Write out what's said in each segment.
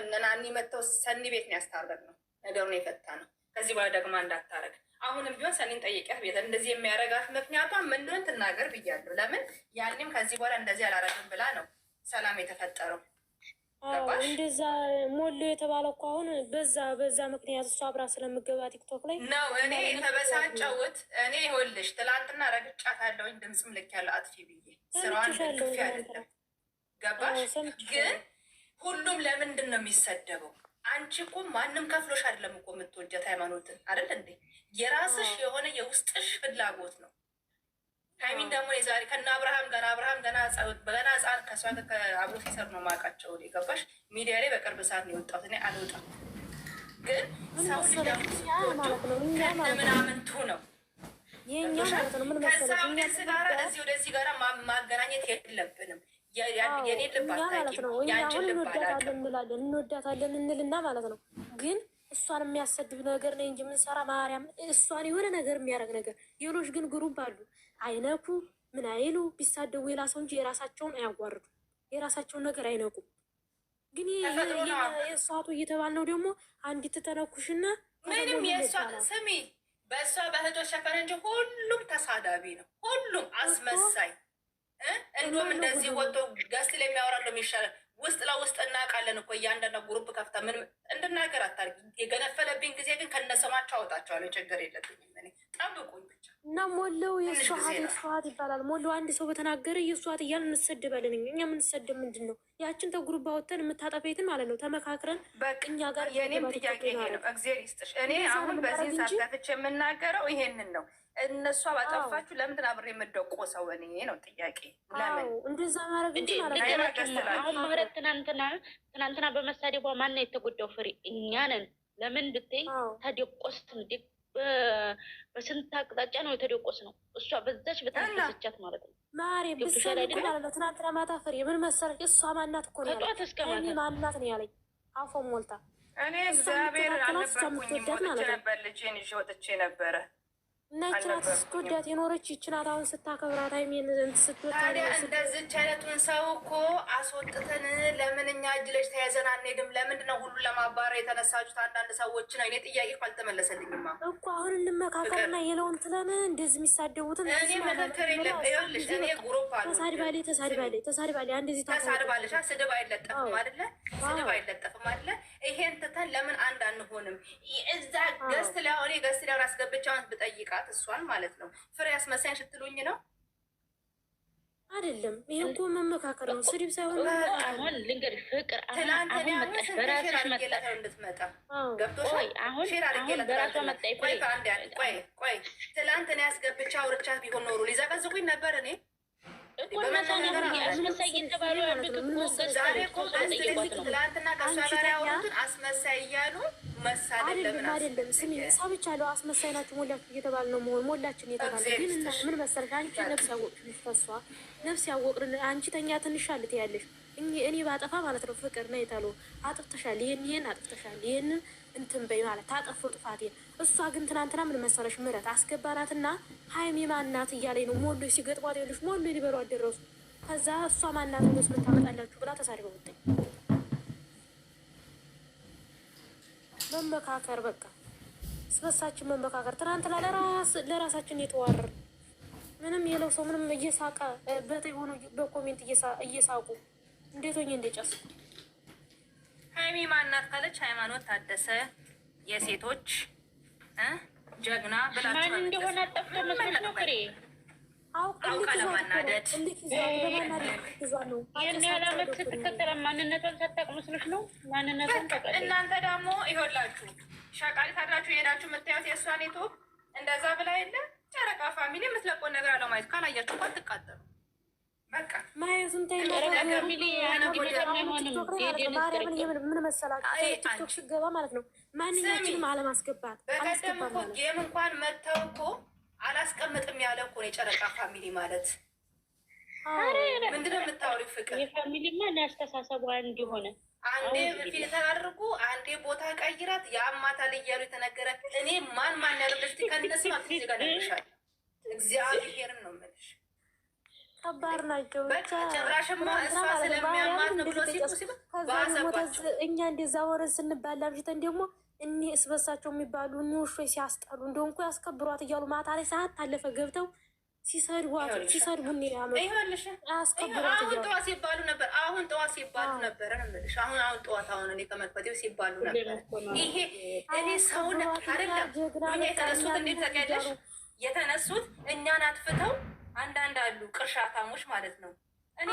እነናኒ መተው ሰኒ ቤት ነው ያስታረቅነው። ነገሩን የፈታ ነው። ከዚህ በኋላ ደግማ እንዳታረግ። አሁንም ቢሆን ሰኒን ጠይቂያት ቤት እንደዚህ የሚያረጋት ምክንያቷን ምን እንደሆነ ትናገር ብያለሁ። ለምን ያኔም ከዚህ በኋላ እንደዚህ አላረግም ብላ ነው ሰላም የተፈጠረው። እንደዛ ሞሎ የተባለው እኮ አሁን በዛ ምክንያት እሷ አብራ ስለምገባ ቲክቶክ ላይ ነው። እኔ የተበሳጨሁት እኔ ይኸውልሽ ትላንትና ረግጫታለሁኝ። ድምፅም ልክ ያለው አጥፊ ብዬ ስራዋን ደግፌ አይደለም ገባሽ? ግን ሁሉም ለምንድን ነው የሚሰደበው? አንቺ እኮ ማንም ከፍሎሽ አይደለም እኮ የምትወጀት ሃይማኖትን አይደል እንዴ? የራስሽ የሆነ የውስጥሽ ፍላጎት ነው። ሀይሚን ደግሞ የዛሬ ከነ አብርሃም ገና ህፃን ከእሷ አብሮ ሲሰሩ ነው የማውቃቸው። ገባሽ? ሚዲያ ላይ በቅርብ ሰዓት ነው የወጣሁት። እኔ አልወጣም። ግን ሰው ምናምንቱ ነው ከዛ ወደዚህ ጋራ እዚህ ወደዚህ ጋራ ማገናኘት የለብንም። የኔ ልብ አታውቂም፣ ያንቺን ልብ አላውቅም። እንላለን እንወዳታለን እንልና ማለት ነው። ግን እሷን የሚያሰድብ ነገር ነው እንጂ የምንሰራ ማርያም እሷን የሆነ ነገር የሚያደርግ ነገር ሌሎች ግን ግሩፕ አሉ አይነኩ ምን አይሉ ቢሳደቡ የላሰው እንጂ የራሳቸውን አያጓርዱ፣ የራሳቸውን ነገር አይነቁም። ግን የእሷቱ እየተባልነው ደግሞ አንዲት ተተነኩሽና ምንም የእሷ ስሚ በእሷ በእህቶች ሸፈን እንጂ ሁሉም ተሳዳቢ ነው። ሁሉም አስመሳይ እንዲሁም እንደዚህ ወጥቶ ገስት ላይ የሚያወራ እንደሚሻለን ውስጥ ለውስጥ እናውቃለን እኮ እያንዳንዱ ግሩፕ ከፍታ ምን እንድናገር አታርጊ። የገነፈለብኝ ጊዜ ግን ከነሰማቸው አወጣቸዋለሁ። ችግር የለብኝም። እኔ ጠብቁኝ ብቻ እና ሞለው የእሷት ይባላል። ሞለው አንድ ሰው በተናገረ የእሷት እያልን እንሰድባለን። እኛ የምንሰድብ ምንድን ነው? ያችን ተጉሩባ ወተን የምታጠፈትን ማለት ነው። ተመካክረን በቅኛ ጋር የኔም ጥያቄ ይሄ ነው። እግዚአብሔር ይስጥሽ። እኔ አሁን በዚህ ሳታፍች የምናገረው ይሄንን ነው። እነሷ ባጠፋችሁ ለምንድን አብሬ የምደቆ ሰው እኔ ነው ጥያቄ። ለምን እንደዛ ማድረግ እንጂ ማለት ትናንትና በመሳደቧ ማን ነው የተጎዳው? ፍሬ እኛ ነን። ለምን ብትይ ተደቆስን። በስንት አቅጣጫ ነው የተደቆስ ነው። እሷ በዛች በተነሰቻት ማለት ነው። ማሬ ብሰለኝ ማለት ነው። ትናንትና ማታ ፍሬ ምን መሰለሽ እሷ ማናት እኮ ነው ያለኝ። እኔ ማናት ነው ያለኝ አፎ ሞልታ። እኔ እግዚአብሔር አልነበርኩኝም። ወጥቼ ነበር ልጄን ይዤ ወጥቼ ነበረ እና ይችናት ስጎዳት የኖረች ይችናት አሁን ስታከብራት ሀይሜን ስትወጣ እንደዚች አይነቱን ሰው እኮ አስወጥተን ለምን እኛ እጅ ለእጅ ተያዘን አንሄድም? ለምንድን ነው ሁሉን ለማባረር የተነሳችሁት? አንዳንድ ሰዎች ነው። እኔ ጥያቄ እኮ አልተመለሰልኝማ እኮ አሁን እንመካከልና የለውን ትለን እንደዚህ የሚሳደቡትን እኔ ምክክር የለም። ይኸውልሽ እኔ ጉሩፕ አሉ ተሳድባሌ እንደዚህ ተሳድባለሽ። ስድብ አይለጠፍም አይደለ? ስድብ አይለጠፍም አይደለ? ይሄን ትተን ለምን አንድ አንሆንም? እዛ ገስት ላይ ሆኔ ገስት ላይ አስገብቻውን ብጠይቃ እሷን ማለት ነው ፍሬ አስመሳኝ ስትሉኝ ነው አይደለም? ይሄ እኮ መመካከር ነው፣ ስድብ ሳይሆን አሁን ልንገርሽ ፍቅር ትላንትና መጣሽ በራስሽ መጣሽ እንድትመጣ ገብቶሻል። አሁን በራሷ መጣይ። ቆይ ትላንትና ያስገብቻ አውርቻት ቢሆን ኖሩ ሊዘቀዝቁኝ ነበር። እኔ አስመሳይ እየተባሉ ያሉት ዛሬ እኮ ትላንትና ከእሷ ጋር ያወሩትን አስመሳይ እያሉ አይደለም ስሚ ሳብቻለሁ። አስመሳይ ናችሁ ሞላችሁ እየተባለ ነው መሆን ሞላችን እየተባለ ግን እና ምን መሰለሽ አንቺ ነፍስ ያወቅሽ ተስፋ ነፍስ ያወቅን አንቺ ተኛ ትንሽ አልት ያለሽ እኔ ባጠፋ ማለት ነው ፍቅር ነው የታሉ አጥፍተሻል፣ ይሄን አጥፍተሻል፣ ይሄን እንትን በይ ማለት ታጠፎ ጥፋቴን። እሷ ግን ትናንትና ምን መሰለሽ ምረት አስገባናትና ሀይሜ ማናት እያለኝ ነው ሞሎ ሲገጥሟት ይኸውልሽ ሞሎ ሊበሉ አደረሱ። ከዛ እሷ ማናት ነው ስምታመጣላችሁ ብላ ተሳድበው ወጣኝ። መመካከር በቃ ስበሳችን መመካከር። ትናንትና ለራሳችን የተዋረር ምንም የለው ሰው ምንም እየሳቀ በተይ ሆኖ በኮሜንት እየሳቁ እንዴት ሆኜ እንደጨስ ሀይሚ ማናት ካለች ሃይማኖት ታደሰ የሴቶች ጀግና ብላችሁ ማን እንደሆነ ጠፍቶ መስሎሽ ነው ፍሬ አውቃ ለማናደድ ይህን ያህል ዓመት ስትከተለ ማንነቷን ሳታውቅ መስሎሽ ነው። ማንነቷን ታውቃለች። እናንተ ደግሞ ይኸውላችሁ ሻቃሊት አድራችሁ የሄዳችሁ የምታዩት የእሷን ዩቱብ እንደዛ ብላ የለ ጨረቃ ፋሚሊ የምትለቆን ነገር አለማየት ካላያችሁ እንኳን ትቃጠሉ። በቃ ማየቱን ምን መሰላችሁ ቲክቶክ ሲገባ ማለት ነው ማንኛችንም አለማስገባት በቀደም እኮ ጌም እንኳን መተው እኮ አላስቀምጥም ያለ እኮ ነው የጨረቃ ፋሚሊ ማለት። ምንድነው የምታወሪው ፍቅር? የፋሚሊማ ያስተሳሰቡ እንዲሆነ አንዴ ፊልተር አድርጉ፣ አንዴ ቦታ ቀይራት፣ የአማታል እያሉ የተነገረ እኔ ማን ያለበት ከነሱ አትዚ ጋር ነግርሻል። እግዚአብሔርን ነው የምልሽ ከባድ ናቸው። ጭራሽማ እሷ ስለሚያማት ነው ብሎ ሲሉ እኛ እንደዛ ወረን ስንባል አምሽተን ደግሞ እኒ እስበሳቸው የሚባሉ እኒ ውሾች ሲያስጠሉ እንደው እንኳ ያስከብሯት እያሉ ማታ ላይ ሰዓት ታለፈ ገብተው ሲሰድቡን ያስከብሯት አሁን ጠዋት ሲባሉ ነበር። አሁን ጠዋት ሲባሉ ነበረ እምልሽ። አሁን ጠዋት እኔ ከመክፈቴው ሲባሉ ነበር። ይሄ እኔ ሰውን አይደለም የተነሱት እንዴት ተቀደሽ የተነሱት እኛን አጥፍተው አንዳንድ አሉ ቅርሻታሞች ማለት ነው። እኔ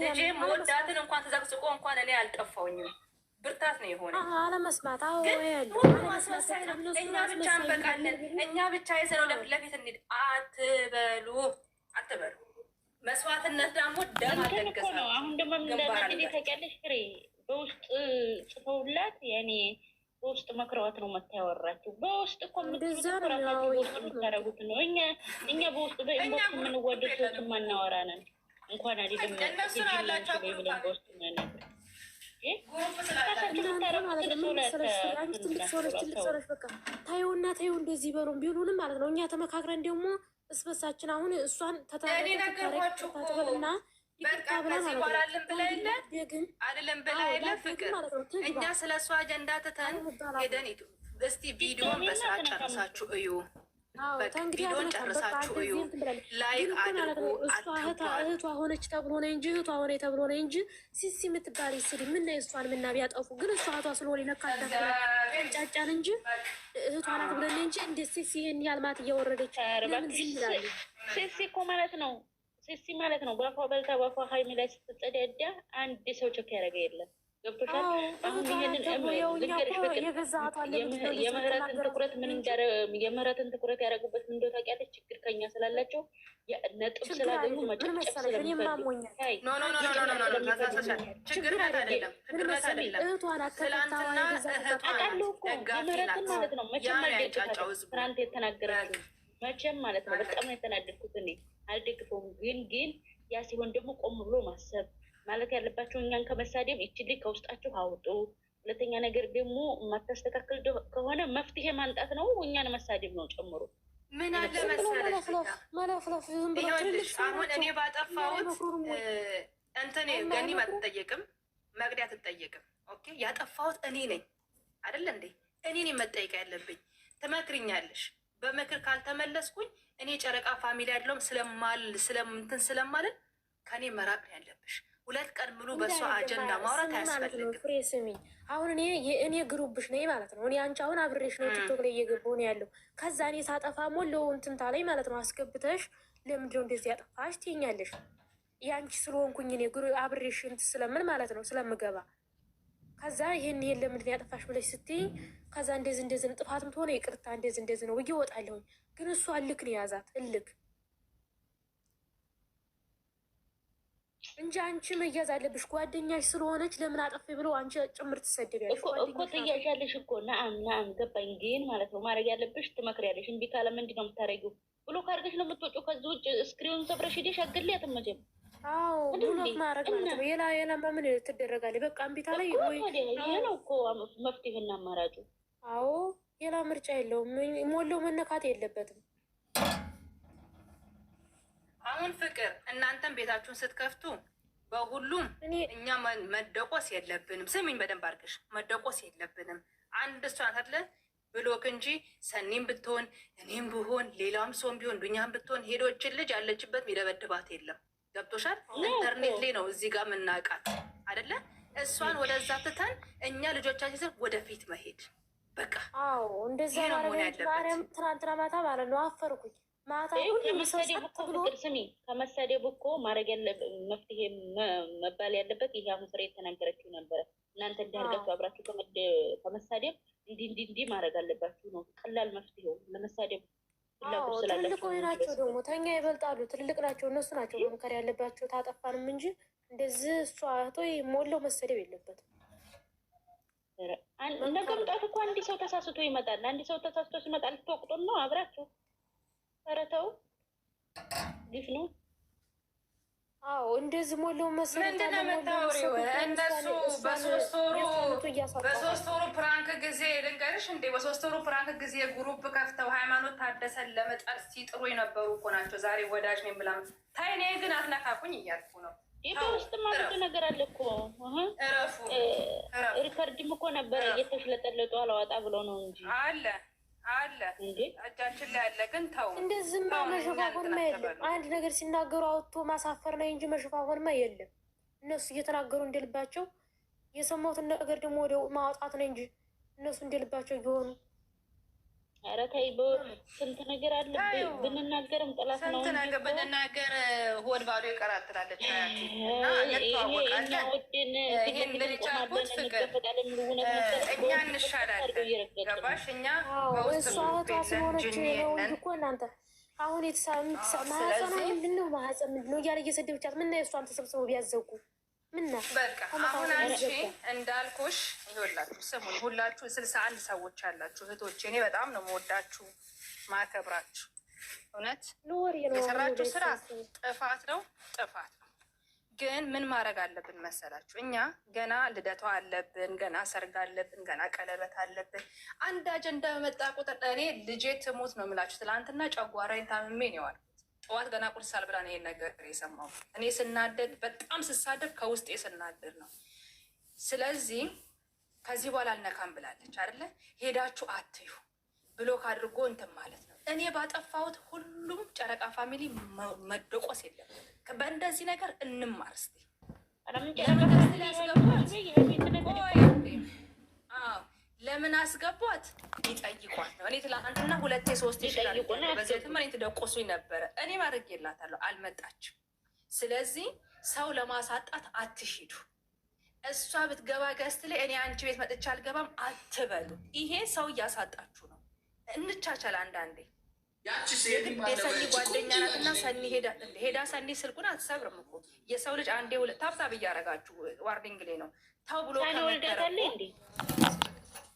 ልጄ መወዳትን እንኳን ተዘቅዝቆ እንኳን እኔ አልጠፋውኝም። ብርታት ነው የሆነ አለመስማት። ማስመሰል ነው። እኛ ብቻ እንበቃለን፣ እኛ ብቻ የሰነው ለፊት እንሂድ አትበሉ። መስዋዕትነት ደግሞ ደም አለገሰ ነው። አሁን ደግሞ ምንድን ታውቂያለሽ ፍሬ በውስጥ ጽፈውላት ያኔ በውስጥ መክረዋት ነው መታያወራችሁ። በውስጥ እኮ የምታረጉት ነው። እኛ በውስጥ በኢንቦክስ የምንወደድ ሰዎች ማናወራ ነን። እንኳን አይደለም እነሱን አላቸው ብለን በውስጥ ምንነግር ታየውና ታየው እንደዚህ በሉም ቢሉንም ማለት ነው። እኛ ተመካክረን ደግሞ እስበሳችን አሁን እሷን ተታረቅና በቃ ከዚህ በኋላልን ብላ የለ አይደለም ብላ የለ ፍቅር እኛ ስለ እሷ አጀንዳ ትተን ሄደን እስቲ ቪዲዮን በስራ ጨርሳችሁ እዩ። ቪዲዮን ጨርሳችሁ እዩ። ላይክ አድርጉ። እህቷ ሆነች ተብሎ ነው እንጂ እህቷ ሆነ ተብሎ ነው እንጂ ሲሲ የምትባል ስድ ምና የእሷን ምና ቢያጠፉ ግን እሷ እህቷ ስለሆነ ነካጫጫን እንጂ እህቷ ናት ብለን እንጂ እንደ ሲሲ ይህን ያልማት እያወረደች ለምን ዝም ይላሉ? ሲሲ እኮ ማለት ነው። ሲሲ ማለት ነው። በፏ በልታ በፏ ሀይሚ ላይ ስትጸዳዳ አንድ ሰው ቸክ ያደረገ የለም። ገብቶሻል? አሁን ይህንን የምህረትን ትኩረት የምህረትን ትኩረት ያደረጉበት ምን እንደው ታውቂያለሽ? ችግር ከኛ ስላላቸው ነጥብ ስላገኙ መጨፍጨፍ ስለሚፈልጉ የምህረትን ማለት ነው። መቼም አልደግፋትም። ትናንት የተናገረችው መቼም ማለት ነው። በጣም ነው የተናደድኩት እኔ አልደግፈውም። ግን ያ ሲሆን ደግሞ ቆም ብሎ ማሰብ ማለት ያለባቸው እኛን ከመሳደብ ይችል ከውስጣችሁ አውጡ። ሁለተኛ ነገር ደግሞ የማታስተካከል ከሆነ መፍትሄ ማምጣት ነው። እኛን መሳደብ ነው ጨምሮ ምን አለ መሰለሽ አሁን እኔ ባጠፋሁት እንትን ገኒም አትጠየቅም፣ መቅዲ አትጠየቅም። ኦኬ ያጠፋሁት እኔ ነኝ አይደለ እንዴ? እኔ ነኝ መጠየቅ ያለብኝ። ትመክርኛለሽ። በምክር ካልተመለስኩኝ እኔ ጨረቃ ፋሚሊ ያለውም ስለምንትን ስለማልን ከኔ መራቅ ነው ያለብሽ። 2 ቀን ሙሉ በእሷ አጀንዳ ማውራት አያስፈልግም። ፍሬ ስሚ፣ አሁን እኔ ግሩብሽ ነኝ ማለት ነው። እኔ አንቺ አሁን አብሬሽ ነው ቲክቶክ ላይ እየገባሁ ነው ያለው። ከዛ እኔ ሳጠፋ ሞለው እንትንታ ላይ ማለት ነው አስገብተሽ ለምንድነው እንደዚህ ያጠፋሽ ትይኛለሽ። የአንቺ ስለሆንኩኝ እኔ አብሬሽ እንትን ስለምን ማለት ነው ስለምገባ ከዛ ይሄን ለምንድን ያጠፋሽ ብለሽ ስትይኝ ከዛ እንደዚህ ጥፋትም ትሆነ ይቅርታ እንደዚህ ነው ብዬ እወጣለሁኝ። ግን እሱ እልክ ነው የያዛት እልክ እንጂ አንቺ መያዝ አለብሽ። ጓደኛሽ ስለሆነች ለምን አጠፋ ብለው አንቺ ጭምር ትሰደቢያለሽ እኮ ትያዣለሽ እኮ። ናም ገባኝ። ግን ማለት ነው ማድረግ ያለብሽ ትመክሪያለሽ። እምቢ ካለ ምንድን ነው የምታደርጊው? ብሎ ካርገሽ ነው የምትወጪው። ከዚህ ውጭ ስክሪኑን ሰብረሽ ሄደሽ አገለያትም መጀመር ብሎክ ማድረግ ማለት ነው። ሌላ በምን ትደረጋለች? በቃ እምቢታ ላይ ይሄ ነው እኮ መፍትሄና አማራጩ። አዎ ሌላ ምርጫ የለውም። ሞላው መነካት የለበትም። አሁን ፍቅር እናንተም ቤታችሁን ስትከፍቱ በሁሉም እኛ መደቆስ የለብንም። ስሚኝ በደንብ አድርገሽ መደቆስ የለብንም። አንድ እሷ ናት ብሎክ እንጂ ሰኒም ብትሆን እኔም ብሆን ሌላም ሰውም ቢሆን ዱኛም ብትሆን ሄዶችን ልጅ ያለችበት ሚደበድባት የለም። ገብቶሻል? ኢንተርኔት ላይ ነው እዚህ ጋር የምናውቃት አይደለ? እሷን ወደዛ ትተን እኛ ልጆቻችን ወደፊት መሄድ በቃ። አዎ እንደዛ ነው ያለበት። ትናንትና ማታ ማለት ነው አፈርኩኝ። ማታ ከመሰደብ እኮ ፍቅር ስሚ፣ ከመሰደብ እኮ ማድረግ ያለበት መፍትሄ መባል ያለበት ይሄ አሁን ፍሬ የተናገረችው ነበረ። እናንተ እንዳርጋችሁ አብራችሁ ከመሳደብ እንዲህ ማድረግ አለባችሁ ነው ቀላል መፍትሄው ለመሳደብ። ትልልቅ ናቸው ደግሞ ተኛ ይበልጣሉ። ትልልቅ ናቸው እነሱ ናቸው መምከር ያለባቸው። ታጠፋንም እንጂ እንደዚህ እሷ እህቶ ሞላው መሰደብ የለበትም። ነገ ምጣት እኮ አንድ ሰው ተሳስቶ ይመጣል። አንድ ሰው ተሳስቶ ሲመጣ ልትወቅጡን ነው አብራችሁ። ኧረ ተው ግፍ ነው። አዎ እንደዚህ ሞላው መሰደብ ምንድን ነው የምታወሪው? እነሱ በ3 ወሩ በሶስት ወሩ ፕራንክ ጊዜ ልንገርሽ እንዴ፣ በሶስት ወሩ ፕራንክ ጊዜ ግሩፕ ከፍተው ሃይማኖት ታደሰን ለመጣል ሲጥሩ የነበሩ እኮ ናቸው። ዛሬ ወዳጅ ነኝ ብላ ታይ። እኔ ግን አትነካኩኝ እያልኩ ነው። ኢትዮጵያ ውስጥ ማለት ነገር አለ እኮ ሪከርድም እኮ ነበረ እየተሽለጠለጡ አላዋጣ ብሎ ነው እንጂ አለ እጃችን ላይ አለ። ግን ተው እንደዚህማ መሸፋፈንማ የለም። አንድ ነገር ሲናገሩ አውጥቶ ማሳፈር ነው እንጂ መሸፋፈንማ የለም። እነሱ እየተናገሩ እንደልባቸው የሰማሁትን ነገር ደግሞ ወደ ማውጣት ነው እንጂ እነሱ እንደልባቸው እየሆኑ ኧረ ተይ፣ ስንት ነገር አለ ብንናገርም ጠላት ነው። ስንት ነገር ብንናገር ሆድ ባዶ ይቀራል ትላለች። ይህን ልቻልኩት ፍቅር እኛ እንሻላለን። ገባሽ? እኛ እሷ እህቷ ስለሆነች ነው እኮ እናንተ አሁን ማህፀኗ ምንድን ነው ማህፀን ምንድን ነው እያለ እየሰደብቻት ምና የእሷን ተሰብስበው ቢያዘጉ ምና በቃ አሁን አንቺ እንዳልኩሽ ይኸውላችሁ፣ ስሙን ሁላችሁ 61 ሰዎች ያላችሁ እህቶቼ፣ እኔ በጣም ነው የምወዳችሁ ማከብራችሁ። እውነት የሰራችሁ ስራ ጥፋት ነው። ግን ምን ማድረግ አለብን መሰላችሁ? እኛ ገና ልደቷ አለብን፣ ገና ሰርግ አለብን፣ ገና ቀለበት አለብን። አንድ አጀንዳ በመጣ ቁጥር እኔ ልጄ ትሞት ነው የምላችሁ። ትላንትና ጨጓራዬን ታምሜ ነው የዋልኩት። ጠዋት ገና ቁርስ ሳልበላ ነው ይሄን ነገር የሰማሁት። እኔ ስናደድ በጣም ስሳደብ ከውስጤ ስናደድ ነው። ስለዚህ ከዚህ በኋላ አልነካም ብላለች አይደለ? ሄዳችሁ አትዩ ብሎክ አድርጎ እንትን ማለት ነው። እኔ ባጠፋሁት ሁሉም ጨረቃ ፋሚሊ መደቆስ የለም። በእንደዚህ ነገር እንማር እስኪ። ለምን አስገቧት? ይጠይቋት ነው። እኔ ትላንትና 2-3 ይችላል በዚህትም እኔ ትደቆሱኝ ነበረ። እኔ ማድረግ የላታለሁ፣ አልመጣችም። ስለዚህ ሰው ለማሳጣት አትሂዱ። እሷ ብትገባ ገስት ላይ እኔ አንቺ ቤት መጥቻ አልገባም አትበሉ። ይሄ ሰው እያሳጣችሁ ነው። እንቻቻል አንዳንዴ። የሰኒ ጓደኛ ናት እና ሰኒ ሄዳ ሰኒ ስልኩን አትሰብርም እኮ። የሰው ልጅ አንዴ ሁለት ታብታብ እያደረጋችሁ ዋርኒንግ ላይ ነው ተው ብሎ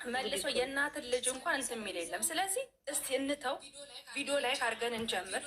መልሶ የእናትን ልጅ እንኳን እንትን የሚል የለም። ስለዚህ እስቲ እንተው፣ ቪዲዮ ላይ አድርገን እንጀምር።